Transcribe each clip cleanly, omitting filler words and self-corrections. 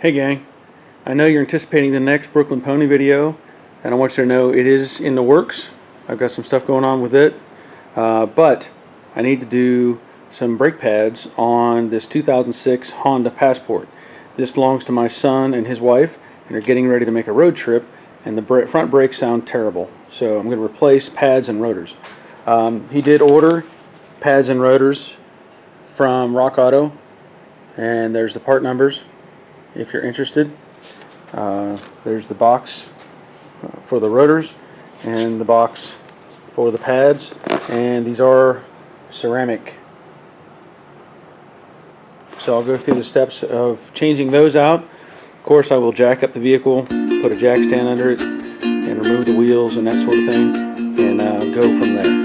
Hey gang, I know you're anticipating the next Brooklyn Pony video, and I want you to know it is in the works. I've got some stuff going on with it, but I need to do some brake pads on this 2006 Honda Passport. This belongs to my son and his wife, and they're getting ready to make a road trip, and the front brakes sound terrible. So I'm going to replace pads and rotors. He did order pads and rotors from Rock Auto, and there's the part numbers if you're interested. There's the box for the rotors and the box for the pads, and these are ceramic. So I'll go through the steps of changing those out. Of course, I will jack up the vehicle, put a jack stand under it, and remove the wheels and that sort of thing, and go from there.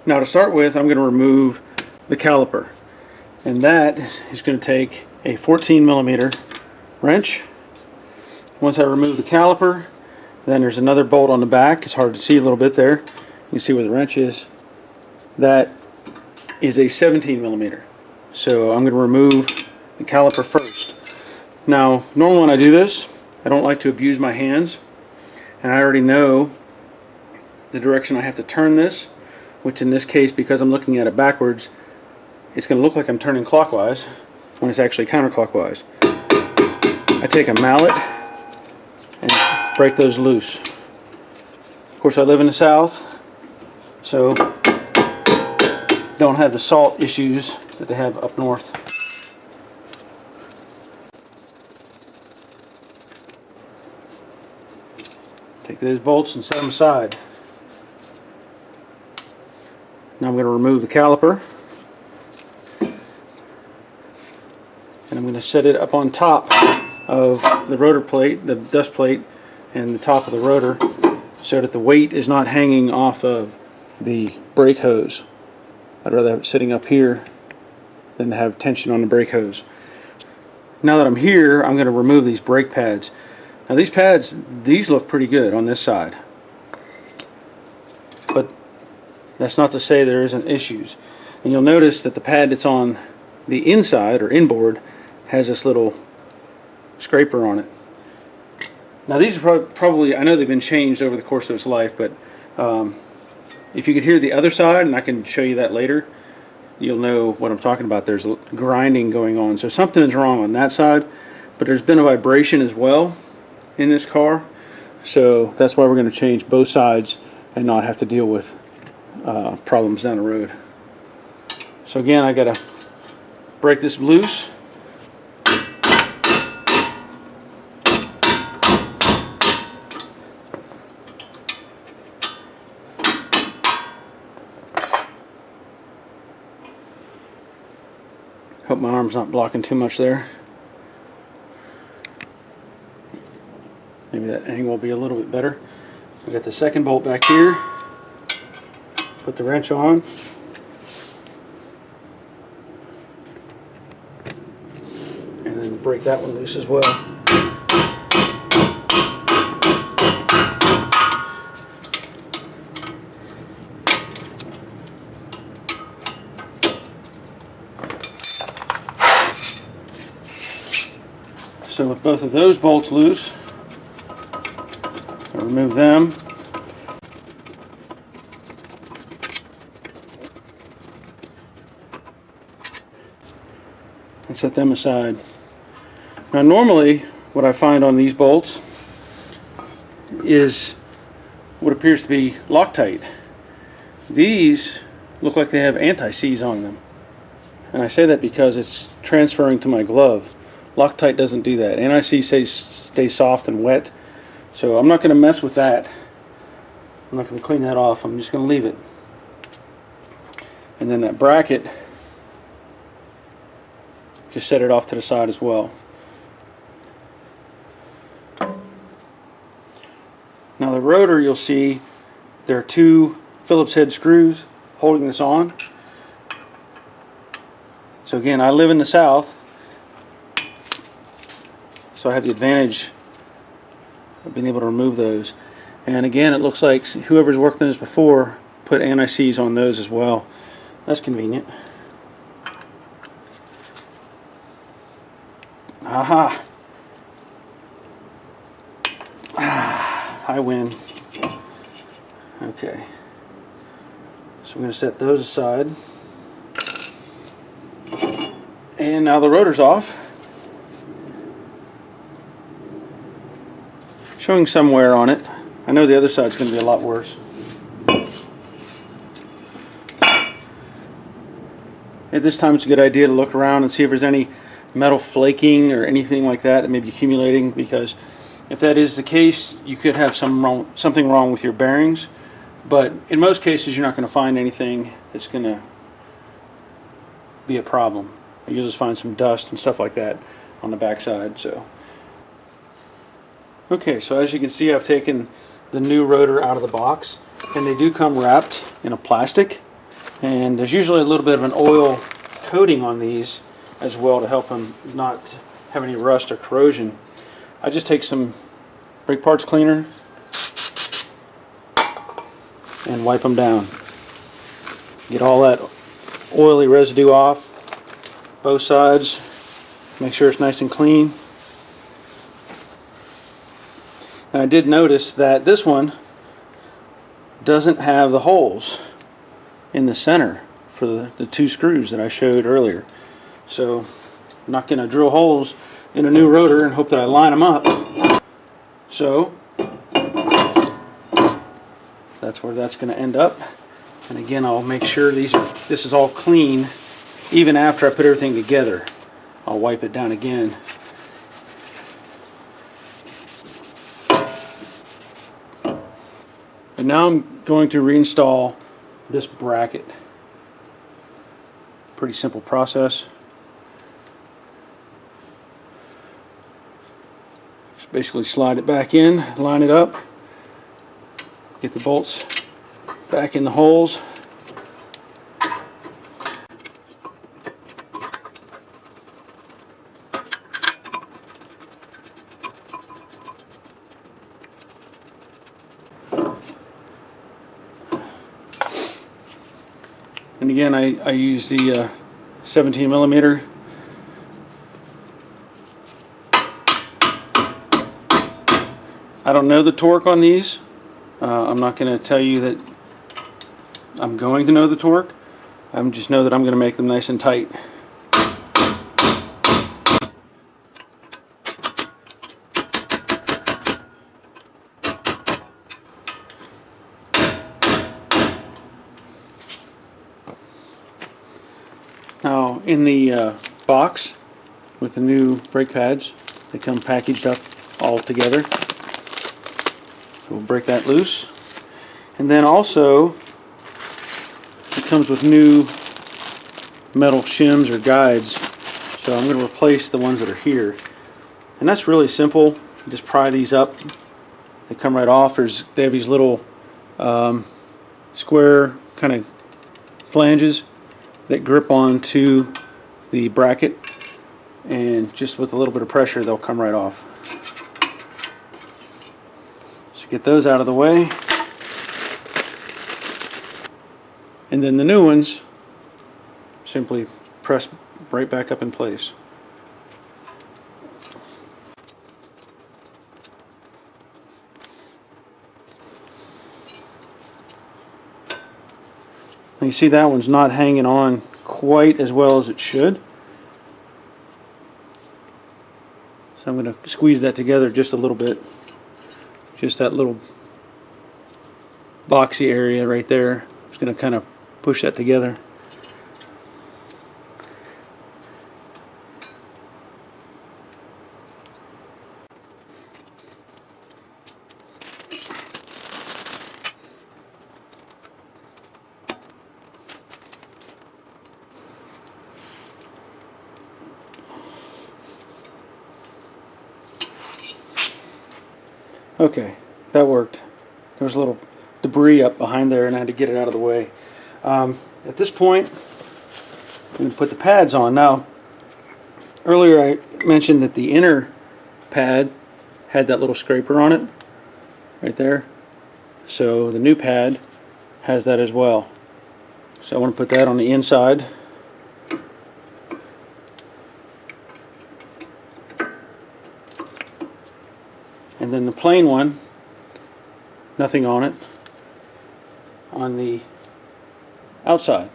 Now to start with, I'm going to remove the caliper, and that is going to take a 14mm wrench. Once I remove the caliper, then there's another bolt on the back. It's hard to see a little bit there. You can see where the wrench is. That is a 17mm. So I'm going to remove the caliper first. Now, normally when I do this, I don't like to abuse my hands, and I already know the direction I have to turn this, which in this case, because I'm looking at it backwards, it's going to look like I'm turning clockwise when it's actually counterclockwise. I take a mallet and break those loose. Of course, I live in the South, so don't have the salt issues that they have up north. Take those bolts and set them aside. Now I'm going to remove the caliper, and I'm going to set it up on top of the rotor plate, the dust plate, and the top of the rotor, so that the weight is not hanging off of the brake hose. I'd rather have it sitting up here than to have tension on the brake hose. Now that I'm here, I'm going to remove these brake pads. Now these pads, these look pretty good on this side, but that's not to say there isn't issues. And you'll notice that the pad that's on the inside or inboard has this little scraper on it. Now these are probably, I know they've been changed over the course of its life, but if you could hear the other side, and I can show you that later, you'll know what I'm talking about. There's grinding going on. So something is wrong on that side, but there's been a vibration as well in this car. So that's why we're going to change both sides and not have to deal with problems down the road. So again, I gotta break this loose. Hope my arm's not blocking too much there. Maybe that angle will be a little bit better. I got the second bolt back here. Put the wrench on, and then break that one loose as well. So with both of those bolts loose, I'll remove them. And set them aside. Now normally what I find on these bolts is what appears to be Loctite. These look like they have anti-seize on them. And I say that because it's transferring to my glove Loctite doesn't do that. NIC stays soft and wet, so I'm not going to mess with that. I'm not going to clean that off. I'm just going to leave it. And then that bracket, just set it off to the side as well. Now the rotor, you'll see there are two Phillips head screws holding this on. So again, I live in the South, so I have the advantage of being able to remove those. And again, it looks like whoever's worked on this before put anti-seize on those as well. That's convenient. Aha! I win. Okay. So I'm going to set those aside. And now the rotor's off. Showing some wear on it. I know the other side's going to be a lot worse. At this time it's a good idea to look around and see if there's any metal flaking or anything like that may be accumulating, because if that is the case, you could have something wrong with your bearings. But in most cases you're not going to find anything that's going to be a problem. You'll just find some dust and stuff like that on the backside. So okay, so as you can see, I've taken the new rotor out of the box, and they do come wrapped in a plastic, and there's usually a little bit of an oil coating on these as well to help them not have any rust or corrosion. I just take some brake parts cleaner and wipe them down. Get all that oily residue off both sides. Make sure it's nice and clean. And I did notice that this one doesn't have the holes in the center for the two screws that I showed earlier. So I'm not going to drill holes in a new rotor and hope that I line them up. So that's where that's going to end up. And again, I'll make sure this is all clean even after I put everything together. I'll wipe it down again. And now I'm going to reinstall this bracket. Pretty simple process. Just basically slide it back in, line it up, get the bolts back in the holes. And again, I use the 17 millimeter. I don't know the torque on these. I'm not going to tell you that I'm going to know the torque. I just know that I'm going to make them nice and tight. Now in the box with the new brake pads, they come packaged up all together. So we'll break that loose. And then also it comes with new metal shims or guides. So I'm going to replace the ones that are here. And that's really simple. You just pry these up. They come right off. They have these little square kind of flanges that grip onto the bracket, and just with a little bit of pressure they'll come right off. So get those out of the way, and then the new ones simply press right back up in place. Now you see that one's not hanging on quite as well as it should. So I'm going to squeeze that together just a little bit. Just that little boxy area right there. Just going to kind of push that together. Okay, that worked. There was a little debris up behind there and I had to get it out of the way. At this point, I'm going to put the pads on. Now, earlier I mentioned that the inner pad had that little scraper on it, right there. So the new pad has that as well. So I want to put that on the inside. And then the plain one, nothing on it, on the outside.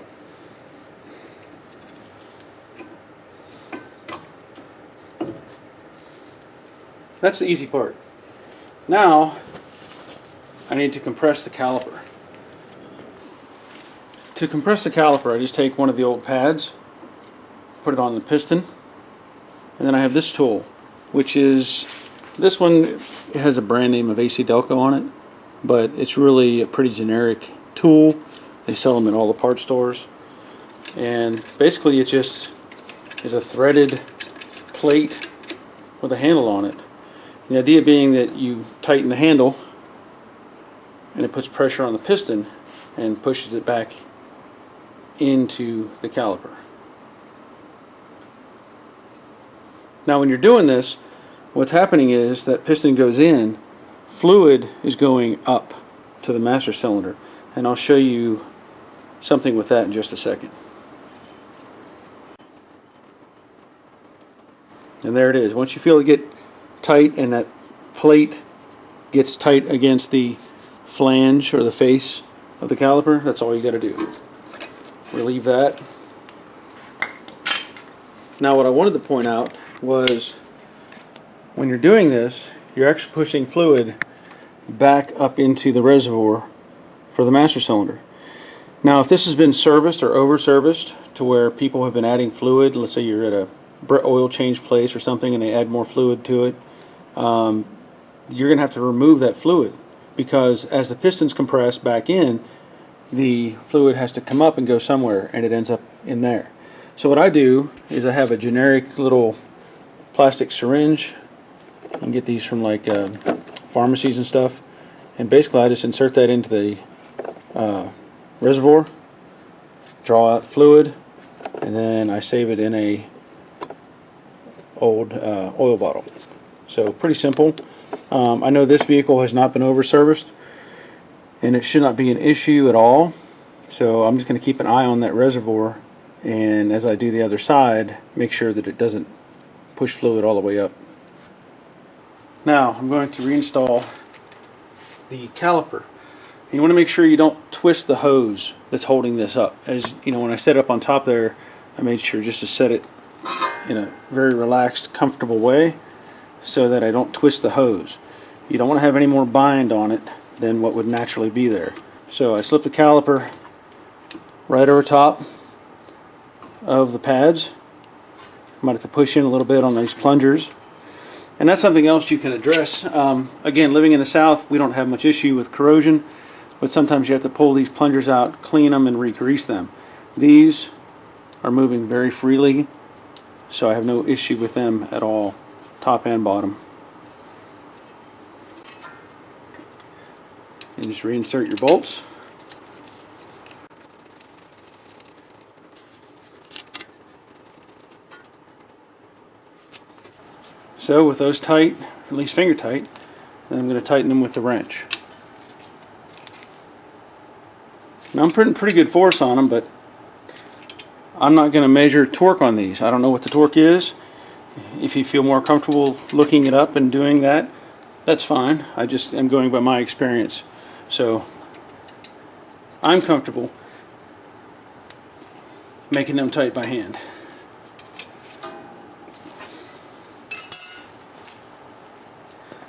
That's the easy part. Now I need to compress the caliper. To compress the caliper, I just take one of the old pads, put it on the piston, and then I have this tool, which is, this one, it has a brand name of AC Delco on it, but it's really a pretty generic tool. They sell them in all the parts stores. And basically it just is a threaded plate with a handle on it. The idea being that you tighten the handle and it puts pressure on the piston and pushes it back into the caliper. Now when you're doing this, what's happening is that piston goes in, fluid is going up to the master cylinder, and I'll show you something with that in just a second. And there it is. Once you feel it get tight and that plate gets tight against the flange or the face of the caliper, that's all you got to do. Relieve that. Now what I wanted to point out was when you're doing this, you're actually pushing fluid back up into the reservoir for the master cylinder. Now if this has been serviced or over serviced to where people have been adding fluid, let's say you're at a oil change place or something and they add more fluid to it, you're going to have to remove that fluid, because as the pistons compress back in, the fluid has to come up and go somewhere, and it ends up in there. So what I do is I have a generic little plastic syringe. You can get these from like pharmacies and stuff, and basically I just insert that into the reservoir, draw out fluid, and then I save it in a old oil bottle. So pretty simple. I know this vehicle has not been over serviced, and it should not be an issue at all, so I'm just going to keep an eye on that reservoir, and as I do the other side, make sure that it doesn't push fluid all the way up. Now I'm going to reinstall the caliper. And you want to make sure you don't twist the hose that's holding this up. As you know, when I set it up on top there, I made sure just to set it in a very relaxed, comfortable way so that I don't twist the hose. You don't want to have any more bind on it than what would naturally be there. So I slip the caliper right over top of the pads. I might have to push in a little bit on these plungers. And that's something else you can address. Again, living in the South, we don't have much issue with corrosion, but sometimes you have to pull these plungers out, clean them, and re-grease them. These are moving very freely, so I have no issue with them at all, top and bottom. And just reinsert your bolts. So with those tight, at least finger tight, then I'm going to tighten them with the wrench. Now I'm putting pretty good force on them, but I'm not going to measure torque on these. I don't know what the torque is. If you feel more comfortable looking it up and doing that, that's fine. I just am going by my experience. So I'm comfortable making them tight by hand.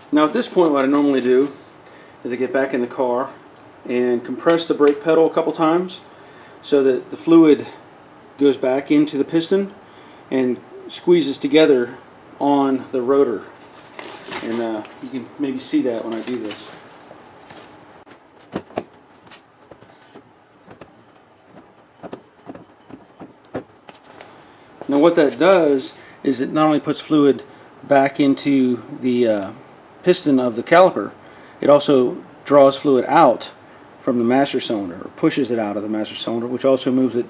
Now at this point, what I normally do is I get back in the car and compress the brake pedal a couple times so that the fluid goes back into the piston and squeezes together on the rotor. And you can maybe see that when I do this. Now what that does is it not only puts fluid back into the piston of the caliper, it also draws fluid out from the master cylinder, or pushes it out of the master cylinder, which also moves it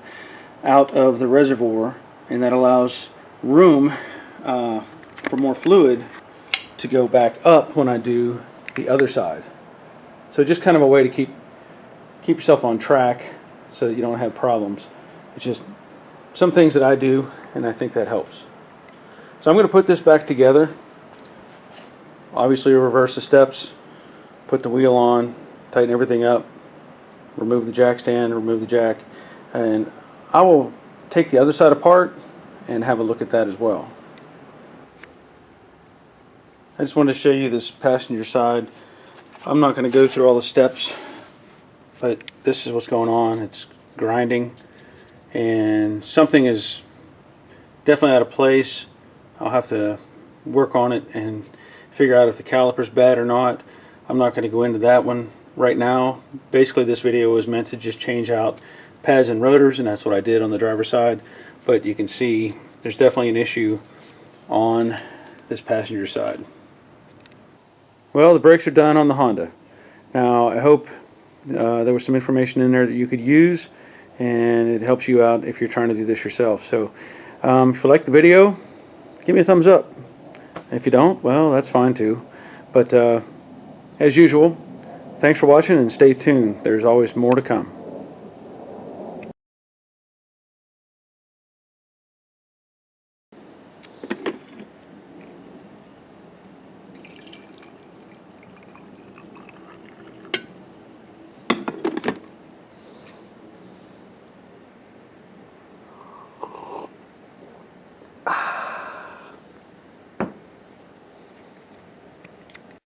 out of the reservoir, and that allows room for more fluid to go back up when I do the other side. So just kind of a way to keep yourself on track so that you don't have problems. It's just some things that I do, and I think that helps. So I'm going to put this back together. Obviously reverse the steps, put the wheel on, tighten everything up, remove the jack stand, remove the jack, and I will take the other side apart and have a look at that as well. I just wanted to show you this passenger side. I'm not going to go through all the steps, but this is what's going on. It's grinding, and something is definitely out of place. I'll have to work on it and figure out if the caliper's bad or not. I'm not going to go into that one right now. Basically, this video was meant to just change out pads and rotors, and that's what I did on the driver's side. But you can see there's definitely an issue on this passenger side. Well, the brakes are done on the Honda. Now, I hope there was some information in there that you could use, and it helps you out if you're trying to do this yourself. So, if you like the video, give me a thumbs up. If you don't, well, that's fine too. But as usual, thanks for watching, and stay tuned. There's always more to come.